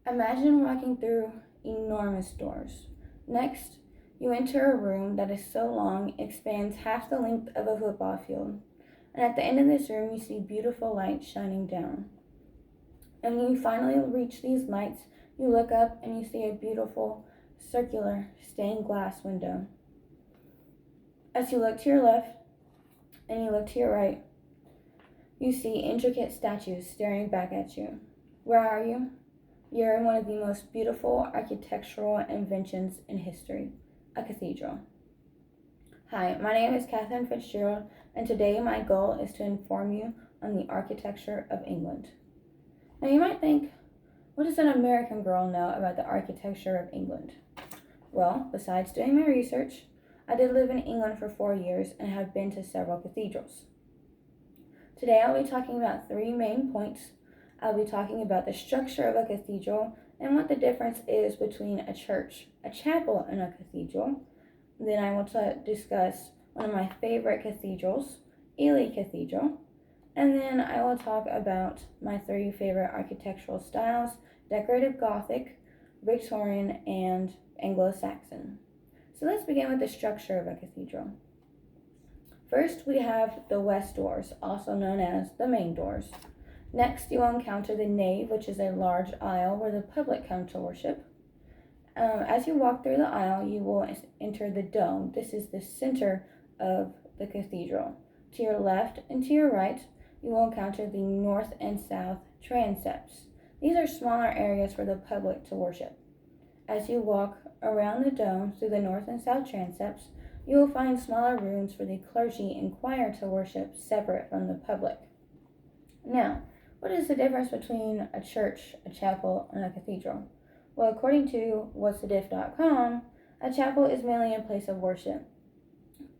Imagine walking through enormous doors. Next, you enter a room that is so long it spans half the length of a football field. And at the end of this room, you see beautiful lights shining down. And when you finally reach these lights, you look up and you see a beautiful circular stained glass window. As you look to your left and you look to your right, you see intricate statues staring back at you. Where are you? You're in one of the most beautiful architectural inventions in history, a cathedral. Hi, my name is Catherine Fitzgerald, and today my goal is to inform you on the architecture of England. Now you might think, what does an American girl know about the architecture of England? Well, besides doing my research, I did live in England for 4 years and have been to several cathedrals. Today I'll be talking about 3 main points. I'll be talking about the structure of a cathedral and what the difference is between a church, a chapel, and a cathedral. Then I will discuss one of my favorite cathedrals, Ely Cathedral. And then I will talk about my 3 favorite architectural styles, Decorative Gothic, Victorian, and Anglo-Saxon. So let's begin with the structure of a cathedral. First, we have the west doors, also known as the main doors. Next, you will encounter the nave, which is a large aisle where the public come to worship. As you walk through the aisle, you will enter the dome. This is the center of the cathedral. To your left and to your right, you will encounter the north and south transepts. These are smaller areas for the public to worship. As you walk around the dome through the north and south transepts, you will find smaller rooms for the clergy and choir to worship separate from the public. Now, what is the difference between a church, a chapel, and a cathedral? Well, according to whatsthediff.com, a chapel is mainly a place of worship.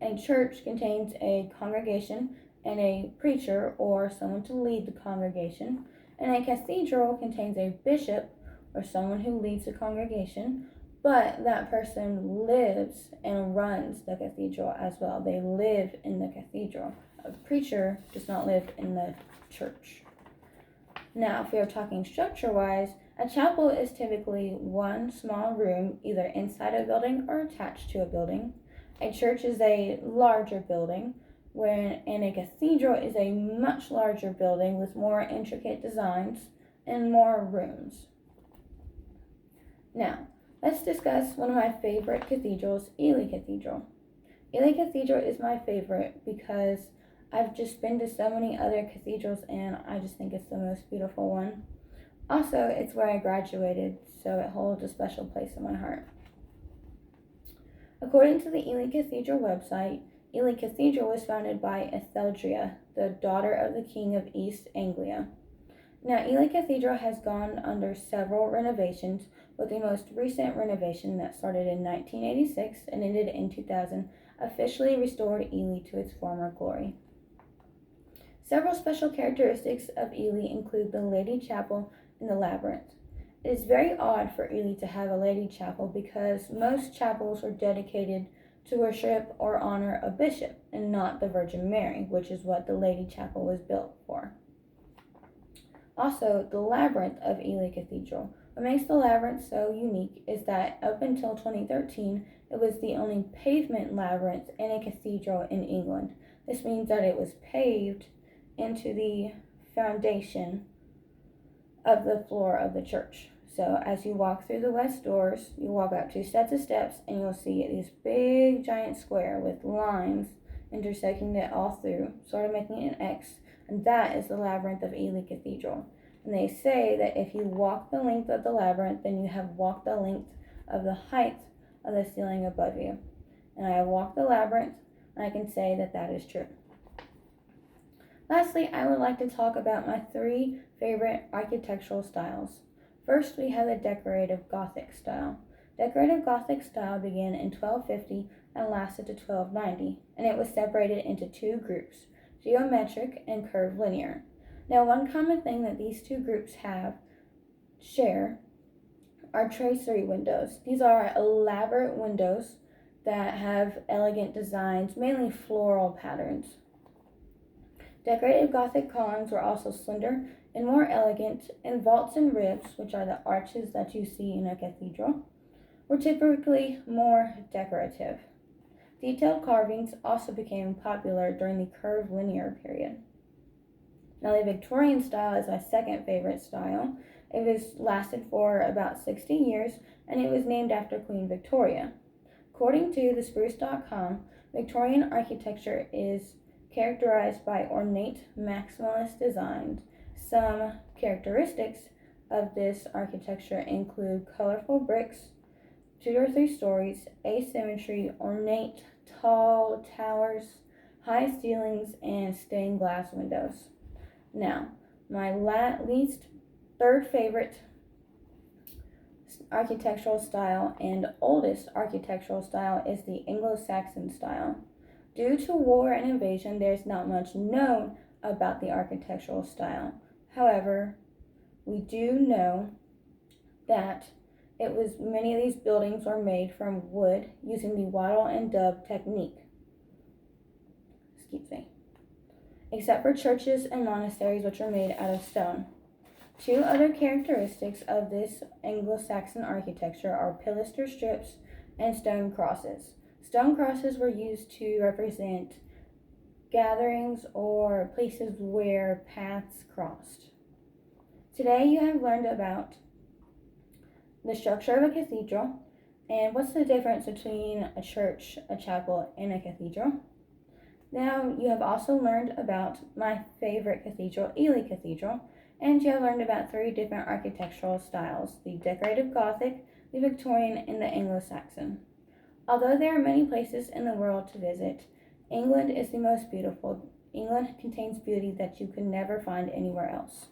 A church contains a congregation and a preacher or someone to lead the congregation, and a cathedral contains a bishop or someone who leads the congregation, but that person lives and runs the cathedral as well. They live in the cathedral. A preacher does not live in the church. Now, if we are talking structure-wise, a chapel is typically one small room, either inside a building or attached to a building. A church is a larger building, and a cathedral is a much larger building with more intricate designs and more rooms. Now, let's discuss one of my favorite cathedrals, Ely Cathedral. Ely Cathedral is my favorite because I've just been to so many other cathedrals and I just think it's the most beautiful one. Also, it's where I graduated, so it holds a special place in my heart. According to the Ely Cathedral website, Ely Cathedral was founded by Etheldria, the daughter of the King of East Anglia. Now, Ely Cathedral has gone under several renovations, with the most recent renovation that started in 1986 and ended in 2000 officially restored Ely to its former glory. Several special characteristics of Ely include the Lady Chapel and the Labyrinth. It is very odd for Ely to have a Lady Chapel because most chapels are dedicated to worship or honor a bishop and not the Virgin Mary, which is what the Lady Chapel was built for. Also, the Labyrinth of Ely Cathedral. What makes the Labyrinth so unique is that up until 2013, it was the only pavement labyrinth in a cathedral in England. This means that it was paved into the foundation of the floor of the church. So as you walk through the west doors, you walk up 2 sets of steps and you'll see this big giant square with lines intersecting it all through, sort of making it an X, and that is the Labyrinth of Ely Cathedral. And they say that if you walk the length of the labyrinth, then you have walked the length of the height of the ceiling above you. And I have walked the labyrinth, and I can say that that is true. Lastly, I would like to talk about my 3 favorite architectural styles. First, we have the Decorative Gothic style. Decorative Gothic style began in 1250 and lasted to 1290, and it was separated into 2 groups, geometric and curvilinear. Now, one common thing that these 2 groups share are tracery windows. These are elaborate windows that have elegant designs, mainly floral patterns. Decorative Gothic columns were also slender and more elegant, and vaults and ribs, which are the arches that you see in a cathedral, were typically more decorative. Detailed carvings also became popular during the curvilinear period. Now, the Victorian style is my second favorite style. It was lasted for about 60 years, and it was named after Queen Victoria. According to thespruce.com, Victorian architecture is characterized by ornate maximalist designs. Some characteristics of this architecture include colorful bricks, 2 or 3 stories, asymmetry, ornate, tall towers, high ceilings, and stained glass windows. Now, my least third favorite architectural style and oldest architectural style is the Anglo-Saxon style. Due to war and invasion, there's not much known about the architectural style. However, we do know that many of these buildings were made from wood using the wattle and daub technique. Except for churches and monasteries, which are made out of stone. 2 other characteristics of this Anglo-Saxon architecture are pilaster strips and stone crosses. Stone crosses were used to represent gatherings or places where paths crossed. Today you have learned about the structure of a cathedral and what's the difference between a church, a chapel, and a cathedral. Now you have also learned about my favorite cathedral, Ely Cathedral, and you have learned about 3 different architectural styles: the decorative Gothic, the Victorian, and the Anglo-Saxon. Although there are many places in the world to visit, England is the most beautiful. England contains beauty that you can never find anywhere else.